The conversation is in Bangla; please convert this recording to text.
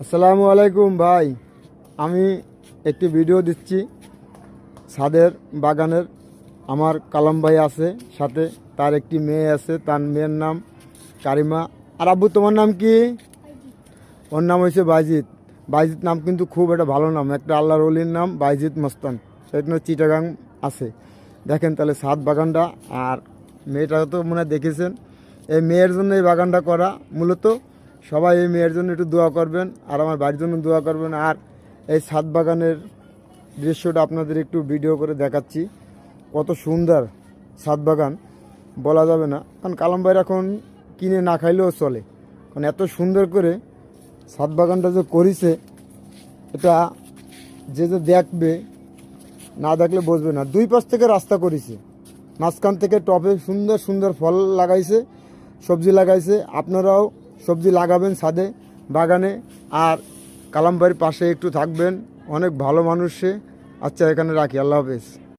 আসসালামু আলাইকুম ভাই, আমি একটি ভিডিও দিচ্ছি ছাদের বাগানের। আমার কালাম ভাই আছে সাথে, তার একটি মেয়ে আছে, তার মেয়ের নাম কারিমা। আর আব্বু তোমার নাম কি? ওর নাম হয়েছে বাইজিৎ। বাইজিৎ নাম কিন্তু খুব একটা ভালো নাম, একটা আল্লাহর ওলির নাম বাইজিৎ মস্তান। সেখানে চিটাগাং আছে। দেখেন তাহলে ছাদ বাগানটা, আর মেয়েটা তো মনে হয় দেখেছেন। এই মেয়ের জন্য এই বাগানটা করা মূলত। সবাই এই মেয়ের জন্য একটু দোয়া করবেন, আর আমার বাড়ির জন্য দোয়া করবেন। আর এই ছাদ বাগানের দৃশ্যটা আপনাদের একটু ভিডিও করে দেখাচ্ছি। কত সুন্দর ছাদ বাগান, বলা যাবে না। কারণ কালাম ভাইয়ের এখন কিনে না খাইলেও চলে, কারণ এত সুন্দর করে ছাদ বাগানটা যে করেছে, এটা যে দেখবে, না দেখলে বুঝবে না। দুই পাশ থেকে রাস্তা করেছে, মাঝখান থেকে টবে সুন্দর সুন্দর ফল লাগাইছে, সবজি লাগাইছে। আপনারাও সবজি লাগাবেন ছাদে বাগানে, আর কালাম ভাইয়ের পাশে একটু থাকবেন। অনেক ভালো মানুষ সে। আচ্ছা, এখানে রাখি, আল্লাহ হাফেজ।